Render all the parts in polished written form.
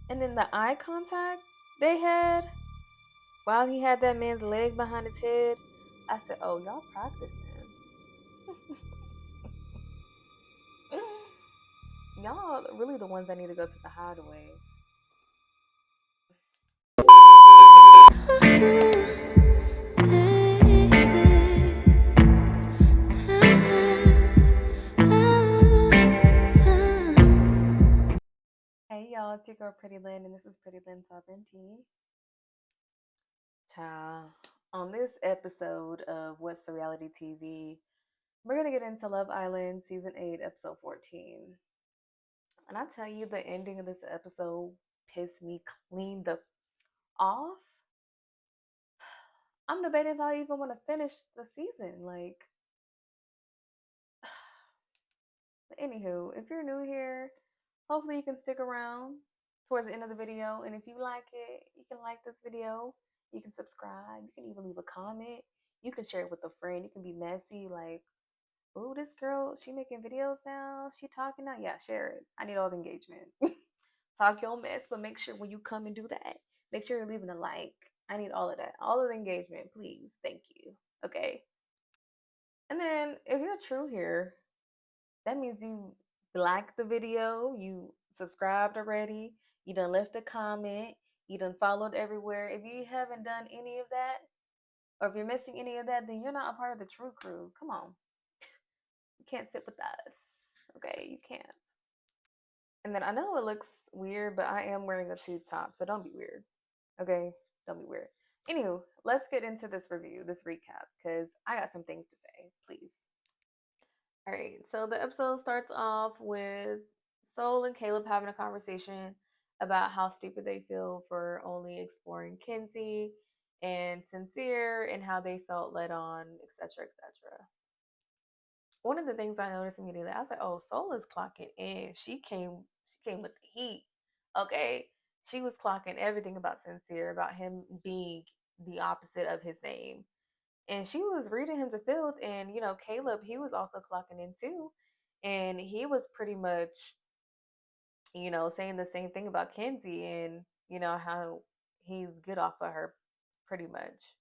And then the eye contact they had while he had that man's leg behind his head, I said, "Oh, y'all practicing. Y'all really the ones that need to go to the hideaway." Hey y'all, it's your girl Pretty Lynn, and this is Pretty Lynn Sovereignty. Child, on this episode of What's the Reality TV, we're gonna get into Love Island season 8, episode 14. And I tell you, the ending of this episode pissed me clean the off. I'm debating if I even want to finish the season. Like, anywho, if you're new here, hopefully you can stick around towards the end of the video. And if you like it, you can like this video. You can subscribe. You can even leave a comment. You can share it with a friend. You can be messy, like, "Ooh, this girl, she making videos now. She talking now." Yeah, share it. I need all the engagement. Talk your mess, but make sure when you come and do that, make sure you're leaving a like. I need all of that. All of the engagement, please. Thank you. Okay. And then if you're true here, that means you liked the video, you subscribed already, you done left a comment, you done followed everywhere. If you haven't done any of that, or if you're missing any of that, then you're not a part of the true crew. Come on. You can't sit with us. Okay, you can't. And then I know it looks weird, but I am wearing a tube top, so don't be weird. Okay? Don't be weird. Anywho, let's get into this review, this recap, because I got some things to say, please. All right, so the episode starts off with Soul and Caleb having a conversation about how stupid they feel for only exploring Kinsey and Sincere and how they felt led on, etc., etc. One of the things I noticed immediately, I was like, "Oh, Soul is clocking in. She came with the heat. Okay, she was clocking everything about Sincere, about him being the opposite of his name." And she was reading him to filth, and Caleb, he was also clocking in too, and he was pretty much saying the same thing about Kenzie, and how he's good off of her pretty much.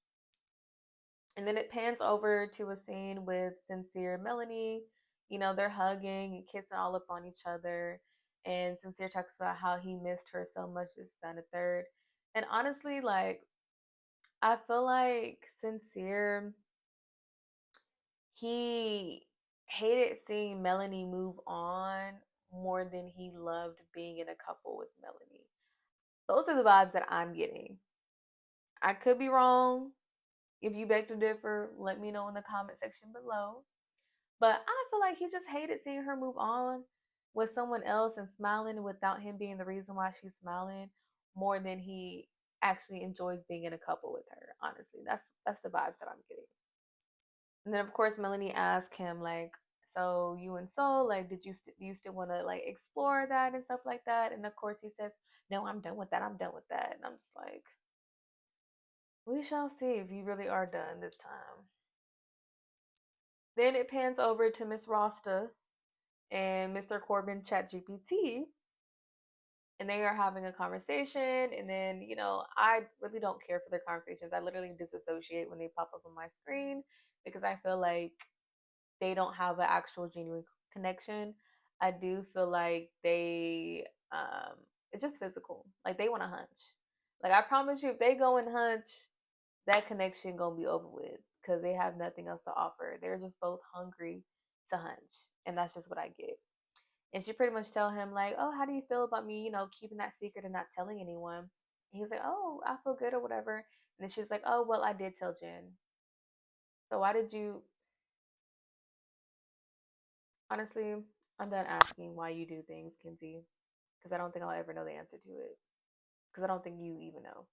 And then it pans over to a scene with Sincere and Melanie. They're hugging and kissing all up on each other, and Sincere talks about how he missed her so much, this that, and the third. And honestly, like, I feel like Sincere, he hated seeing Melanie move on more than he loved being in a couple with Melanie. Those are the vibes that I'm getting. I could be wrong. If you beg to differ, let me know in the comment section below. But I feel like he just hated seeing her move on with someone else and smiling without him being the reason why she's smiling, more than he actually enjoys being in a couple with her. Honestly, that's the vibes that I'm getting. And then of course Melanie asked him, like, "So you and Soul, like, do you still want to like explore that and stuff like that?" And of course he says, "No, I'm done with that. I'm done with that." And I'm just like, we shall see if you really are done this time. Then it pans over to Miss Rosta and Mr. Corbin ChatGPT, and they are having a conversation. And then, I really don't care for their conversations. I literally disassociate when they pop up on my screen because I feel like they don't have an actual genuine connection. I do feel like it's just physical. Like, they want to hunch. Like, I promise you, if they go and hunch, that connection gonna be over with because they have nothing else to offer. They're just both hungry to hunch, and that's just what I get. And she pretty much tell him, like, "Oh, how do you feel about me, keeping that secret and not telling anyone?" And he's like, "Oh, I feel good," or whatever. And then she's like, "Oh, well, I did tell Jen. So why did you?" Honestly, I'm done asking why you do things, Kinsey, because I don't think I'll ever know the answer to it. Because I don't think you even know.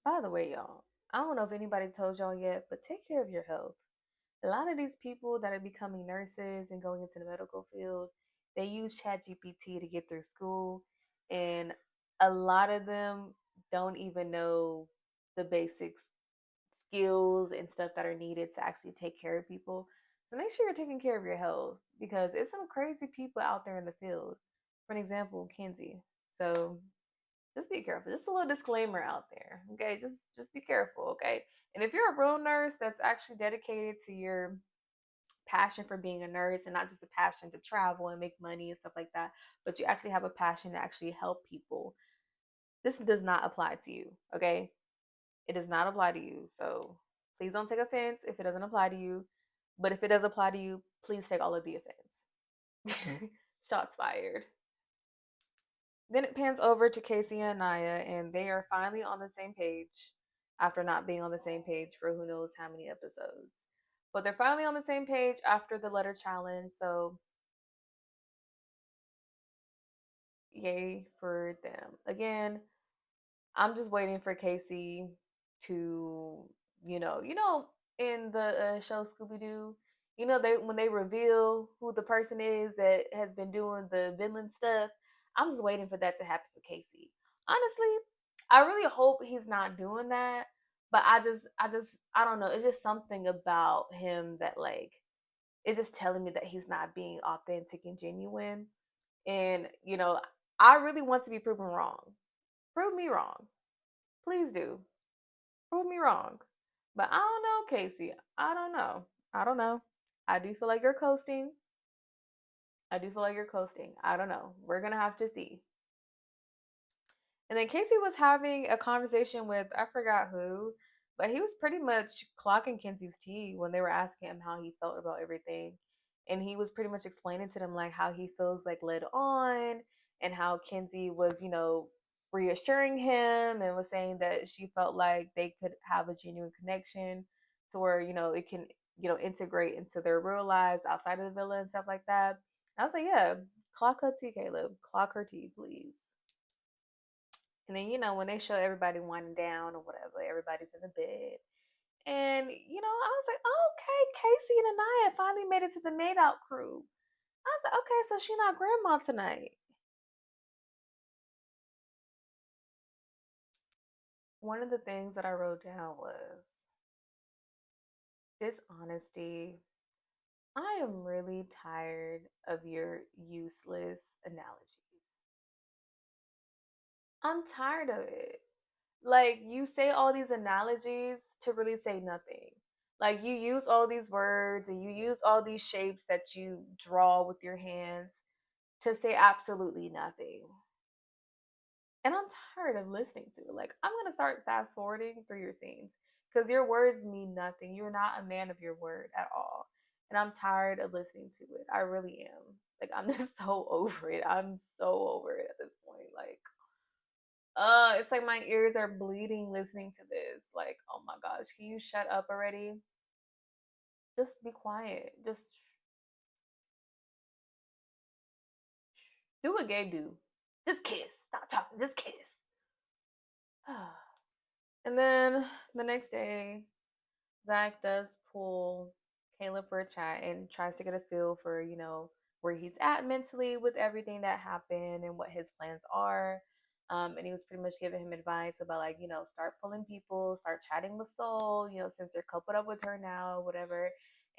By the way, y'all, I don't know if anybody told y'all yet, but take care of your health. A lot of these people that are becoming nurses and going into the medical field, they use ChatGPT to get through school, and a lot of them don't even know the basics skills and stuff that are needed to actually take care of people. So make sure you're taking care of your health because it's some crazy people out there in the field. For an example, Kenzie. So just be careful. Just a little disclaimer out there. Okay. Just be careful. Okay. And if you're a real nurse that's actually dedicated to your passion for being a nurse and not just a passion to travel and make money and stuff like that, but you actually have a passion to actually help people, this does not apply to you. Okay. It does not apply to you. So please don't take offense if it doesn't apply to you. But if it does apply to you, please take all of the offense. Shots fired. Then it pans over to Casey and Naya, and they are finally on the same page after not being on the same page for who knows how many episodes. But they're finally on the same page after the letter challenge, so yay for them. Again, I'm just waiting for Casey to, in the show Scooby Doo, they when they reveal who the person is that has been doing the villain stuff. I'm just waiting for that to happen for Casey. Honestly, I really hope he's not doing that, but I don't know. It's just something about him that like it's just telling me that he's not being authentic and genuine. And I really want to be proven wrong. Prove me wrong. Please do. Prove me wrong. But I don't know, Casey. I don't know. I don't know. I do feel like you're coasting. I do feel like you're coasting. I don't know. We're going to have to see. And then Casey was having a conversation with, I forgot who, but he was pretty much clocking Kenzie's tea when they were asking him how he felt about everything. And he was pretty much explaining to them like how he feels like led on and how Kenzie was, reassuring him and was saying that she felt like they could have a genuine connection to where, it can, integrate into their real lives outside of the villa and stuff like that. I was like, yeah, clock her tea, Caleb. Clock her tea, please. And then, when they show everybody winding down or whatever, everybody's in the bed. And, I was like, oh, okay, Casey and Anaya finally made it to the made out crew. I was like, okay, so she not grandma tonight. One of the things that I wrote down was dishonesty. I am really tired of your useless analogies. I'm tired of it. Like you say all these analogies to really say nothing. Like you use all these words and you use all these shapes that you draw with your hands to say absolutely nothing. And I'm tired of listening to it. Like I'm gonna start fast forwarding through your scenes because your words mean nothing. You're not a man of your word at all. And I'm tired of listening to it. I really am. Like I'm just so over it. I'm so over it at this point. Like it's like my ears are bleeding listening to this. Like, oh my gosh, can you shut up already? Just be quiet. Just do what Gabe do. Just kiss. Stop talking. Just kiss. And then the next day, Zach does pull Caleb for a chat and tries to get a feel for, where he's at mentally with everything that happened and what his plans are. And he was pretty much giving him advice about like, start pulling people, start chatting with Soul, since you're coupled up with her now, whatever.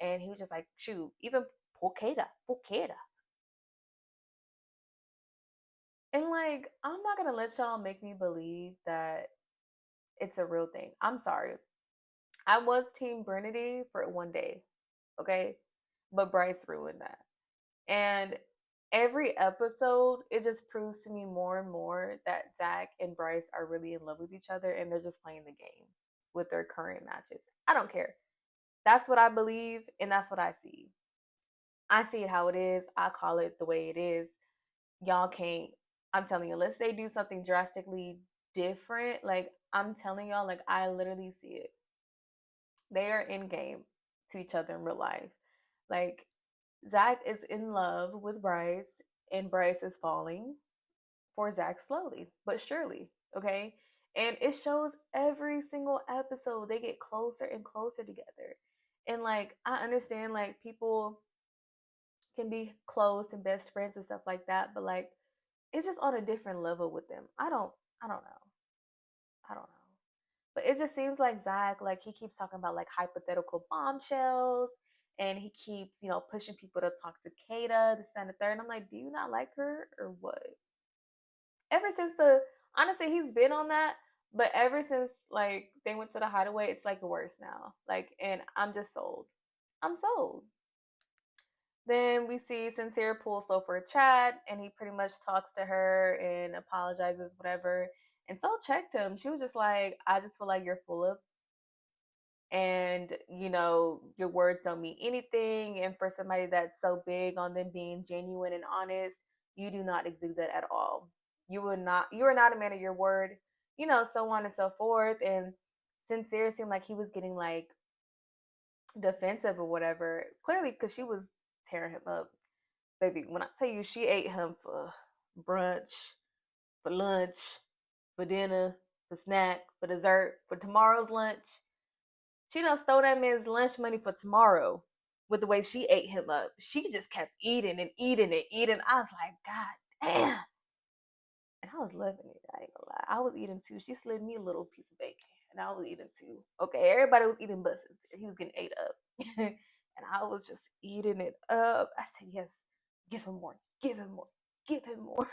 And he was just like, shoot, even pull Kayda, pull Kayda. And like, I'm not gonna let y'all make me believe that it's a real thing. I'm sorry. I was Team Bernady for one day, okay? But Bryce ruined that. And every episode, it just proves to me more and more that Zach and Bryce are really in love with each other and they're just playing the game with their current matches. I don't care. That's what I believe and that's what I see. I see it how it is. I call it the way it is. Y'all can't, I'm telling you, unless they do something drastically different, like I'm telling y'all, like I literally see it. They are in game to each other in real life. Like Zach is in love with Bryce, and Bryce is falling for Zach slowly but surely. Okay. And it shows every single episode they get closer and closer together. And like, I understand like people can be close and best friends and stuff like that, but like, it's just on a different level with them. I don't know. I don't know. But it just seems like Zach, like he keeps talking about like hypothetical bombshells and he keeps, pushing people to talk to Kayda, this, that, and the third. And I'm like, do you not like her or what? Ever since honestly, he's been on that, but ever since like they went to the hideaway, it's like worse now. Like, and I'm just sold. I'm sold. Then we see Sincere pull Soul for a chat, and he pretty much talks to her and apologizes, whatever. And Soul checked him. She was just like, I just feel like you're full of, and your words don't mean anything. And for somebody that's so big on them being genuine and honest, you do not exude that at all. You are not a man of your word, so on and so forth. And Sincere seemed like he was getting like defensive or whatever, clearly because she was tearing him up. Baby, when I tell you she ate him for brunch, for lunch, for dinner, for snack, for dessert, for tomorrow's lunch, she done stole that man's lunch money for tomorrow with the way she ate him up. She just kept eating and eating and eating. I was like, God damn. And I was loving it. I ain't gonna lie. I was eating too. She slid me a little piece of bacon, and I was eating too. Okay, everybody was eating bussets. He was getting ate up. And I was just eating it up. I said, yes, give him more, give him more, give him more.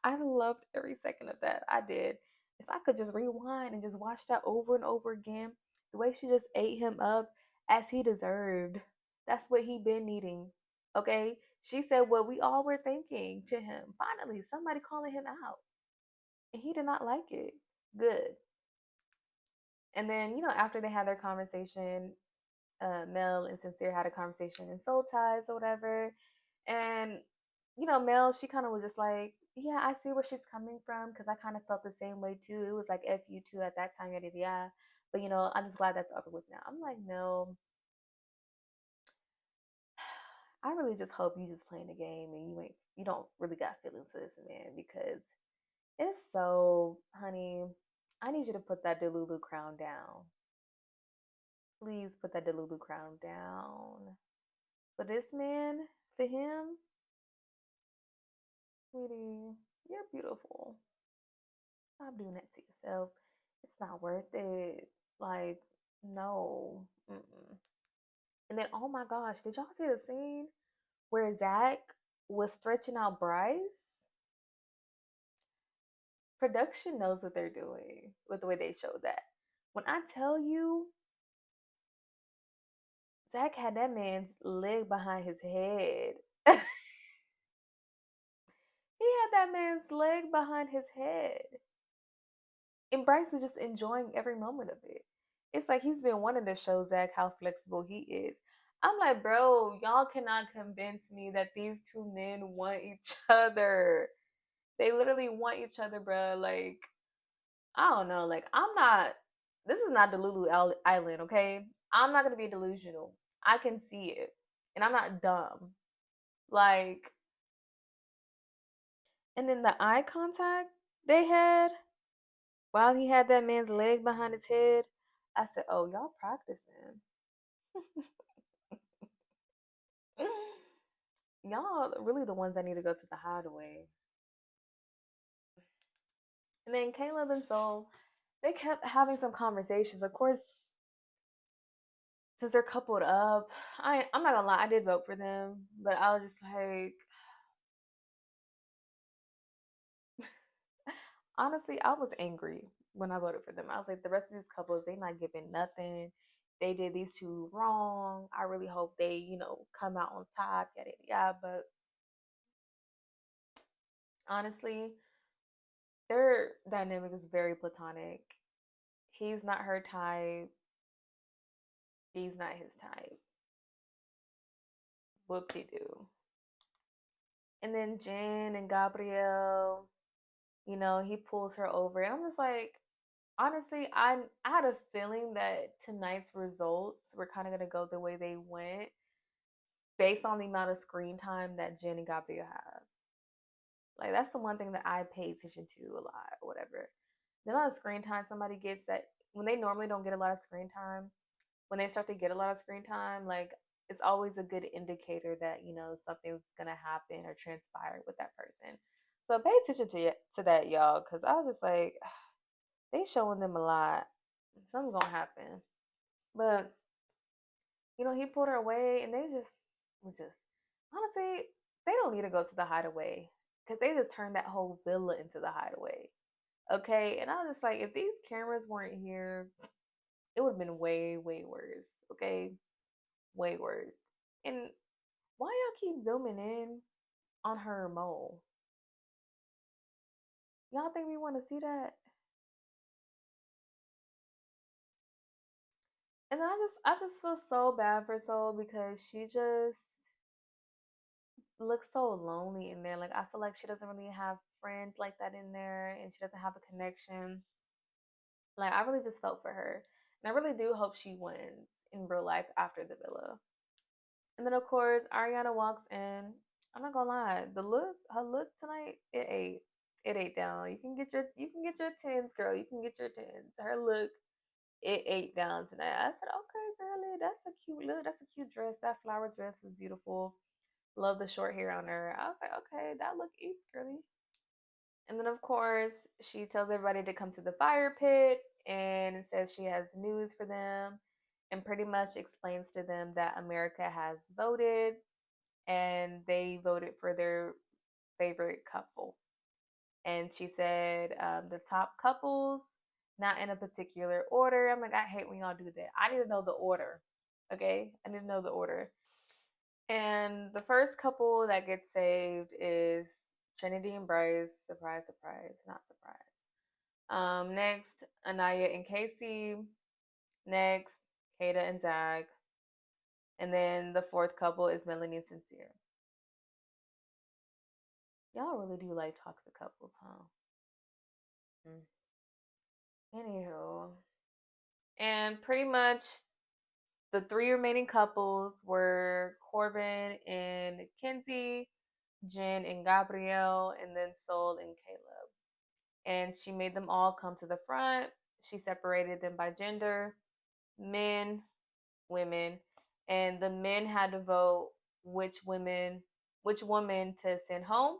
I loved every second of that. I did. If I could just rewind and just watch that over and over again, the way she just ate him up as he deserved. That's what he been needing. Okay? She said what we all were thinking to him. Finally, somebody calling him out. And he did not like it. Good. And then, after they had their conversation, Mel and Sincere had a conversation in Soul Ties or whatever. And, Mel, she kind of was just like, yeah, I see where she's coming from because I kind of felt the same way too. It was like F you too at that time, yada yada. But, I'm just glad that's over with now. I'm like, Mel, I really just hope you just playing the game and you don't really got feelings for this man, because if so, honey, I need you to put that Delulu crown down. Please put that Delulu crown down. For this man, for him, sweetie, you're beautiful. Stop doing that to yourself. It's not worth it. Like, no. Mm-mm. And then, oh my gosh, did y'all see the scene where Zach was stretching out Bryce? Production knows what they're doing with the way they showed that. When I tell you, Zach had that man's leg behind his head. He had that man's leg behind his head. And Bryce was just enjoying every moment of it. It's like he's been wanting to show Zach how flexible he is. I'm like, bro, y'all cannot convince me that these two men want each other. They literally want each other, bro. Like, I don't know. Like, this is not Delulu Island, okay? I'm not going to be delusional. I can see it. And I'm not dumb. Like, and then the eye contact they had while he had that man's leg behind his head, I said, oh, y'all practicing. Y'all really the ones that need to go to the hideaway. And then Caleb and Soul, they kept having some conversations. Of course, since they're coupled up, I'm not gonna lie, I did vote for them, but I was just like, honestly, I was angry when I voted for them. I was like, the rest of these couples, they not giving nothing. They did these two wrong. I really hope they, come out on top, yada yada. But honestly, their dynamic is very platonic. He's not her type. She's not his type. Whoop de doo. And then Jen and Gabrielle, he pulls her over. And I'm just like, honestly, I had a feeling that tonight's results were kind of going to go the way they went based on the amount of screen time that Jen and Gabrielle have. Like, that's the one thing that I pay attention to a lot, or whatever. The amount of screen time somebody gets, that when they normally don't get a lot of screen time, when they start to get a lot of screen time, like, it's always a good indicator that, something's going to happen or transpire with that person. So pay attention to that, y'all, because I was just like, they showing them a lot. Something's going to happen. But, he pulled her away, and they just was just, honestly, they don't need to go to the hideaway because they just turned that whole villa into the hideaway. Okay, and I was just like, if these cameras weren't here, it would have been way, way worse. Okay, way worse. And why y'all keep zooming in on her mole? Y'all think we want to see that? And I just feel so bad for Soul because she just looks so lonely in there. Like I feel like she doesn't really have friends like that in there, and she doesn't have a connection. Like I really just felt for her, and I really do hope she wins in real life after the villa. And then of course Ariana walks in. I'm not gonna lie, her look tonight, it ate down. You can get your tens, girl. You can get your tens. Her look, it ate down tonight. I said, okay, girlie, that's a cute look. That's a cute dress. That flower dress is beautiful. Love the short hair on her. I was like, okay, that look eats, girly. And then, of course, she tells everybody to come to the fire pit and says she has news for them and pretty much explains to them that America has voted and they voted for their favorite couple. And she said the top couples, not in a particular order. I'm like, I hate when y'all do that. I need to know the order. Okay? I need to know the order. And the first couple that gets saved is Trinity and Bryce. Surprise, surprise, not surprise. Next, Anaya and Casey. Next, Kayda and Zach. And then the fourth couple is Melanie and Sincere. Y'all really do like toxic couples, huh? Mm. Anywho. And pretty much the three remaining couples were Corbin and Kenzie, Jen and Gabrielle, and then Sol and Caleb. And she made them all come to the front. She separated them by gender, men, women, and the men had to vote which woman to send home,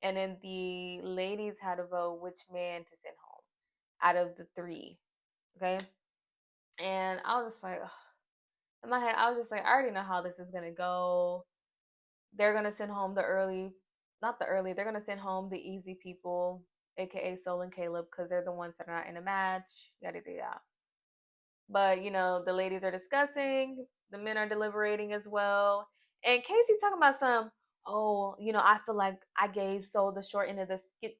and then the ladies had to vote which man to send home out of the three. Okay, and I was just like, ugh. In my head, I was just like, I already know how this is gonna go. They're gonna send home not the early. They're gonna send home the easy people, aka Sol and Caleb, because they're the ones that are not in a match. Yada yada yada. But the ladies are discussing, the men are deliberating as well. And Casey's talking about some, oh, I feel like I gave Soul the short end of the skit.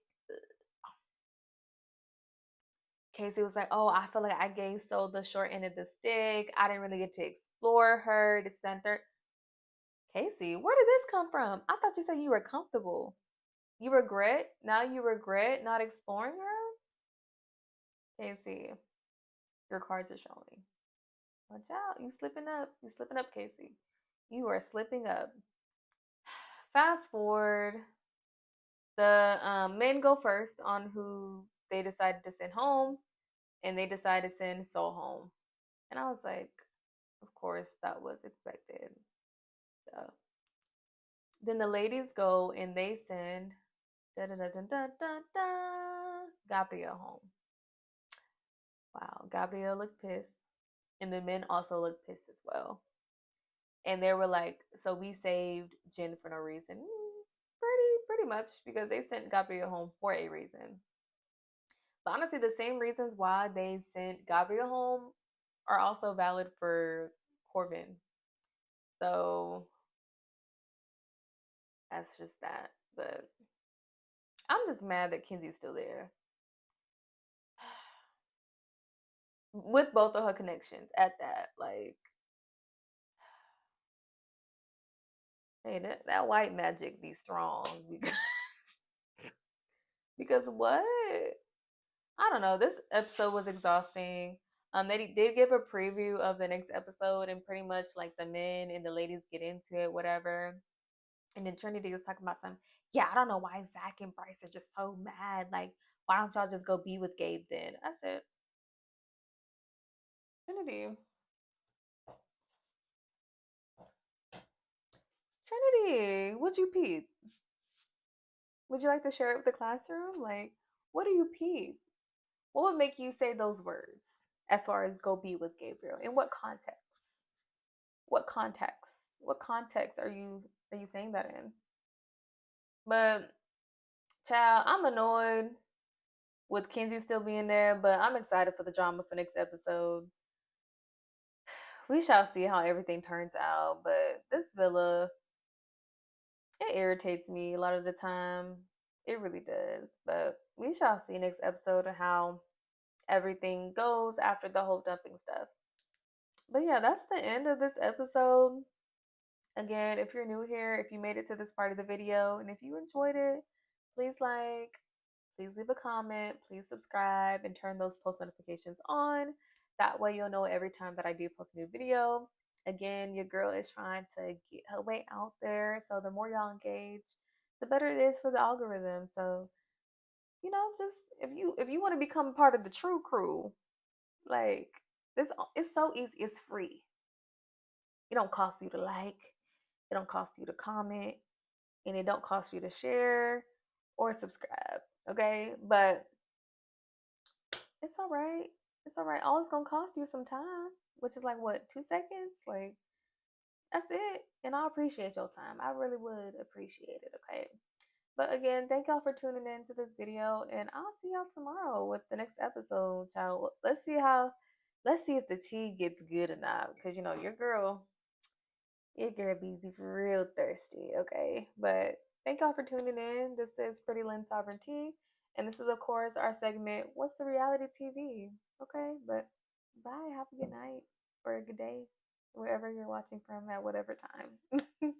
Casey was like, oh, I feel like I gave Soul the short end of the stick. I didn't really get to explore her, this, that, and third. Casey, where did this come from? I thought you said you were comfortable. Now you regret not exploring her? Casey, your cards are showing. Watch out. You slipping up. You slipping up, Casey. You are slipping up. Fast forward, the men go first on who they decided to send home, and they decided to send Soul home. And I was like, of course, that was expected. So, then the ladies go and they send Gabrielle home. Wow, Gabrielle looked pissed, and the men also looked pissed as well. And they were like, "So we saved Jen for no reason." Pretty much because they sent Gabrielle home for a reason. But honestly, the same reasons why they sent Gabrielle home are also valid for Corbin. So that's just that. But I'm just mad that Kenzie's still there with both of her connections at that. Like, hey, that white magic be strong because because what? I don't know. This episode was exhausting. They did give a preview of the next episode, and pretty much like the men and the ladies get into it, whatever. And then Trinity was talking about some. Yeah, I don't know why Zach and Bryce are just so mad. Like, why don't y'all just go be with Gabe then? I said, Trinity, Trinity, what you peep? Would you like to share it with the classroom? Like, what do you peep? What would make you say those words as far as go be with Gabriel? In what context? What context? What context are you saying that in? But Child, I'm annoyed with Kenzie still being there, but I'm excited for the drama for next episode. We shall see how everything turns out, but this villa, it irritates me a lot of the time. It really does. But we shall see next episode of how everything goes after the whole dumping stuff. But yeah, that's the end of this episode. Again, if you're new here, if you made it to this part of the video, and if you enjoyed it, please like, please leave a comment, please subscribe, and turn those post notifications on. That way you'll know every time that I do post a new video. Again, your girl is trying to get her way out there. So the more y'all engage, the better it is for the algorithm. So, just if you want to become part of the true crew, like this, it's so easy, it's free. It don't cost you to like, it don't cost you to comment, and it don't cost you to share or subscribe. Okay? But it's all right. It's all right. All it's gonna cost you some time, which is like what, 2 seconds? Like that's it. And I appreciate your time. I really would appreciate it. Okay. But again, thank y'all for tuning in to this video, and I'll see y'all tomorrow with the next episode, child. Let's see if the tea gets good or not, because your girl be real thirsty, okay? But thank y'all for tuning in. This is Pretty Lynn Sovereignty, and this is, of course, our segment, What's the Reality TV? Okay, but bye. Have a good night or a good day, wherever you're watching from at whatever time.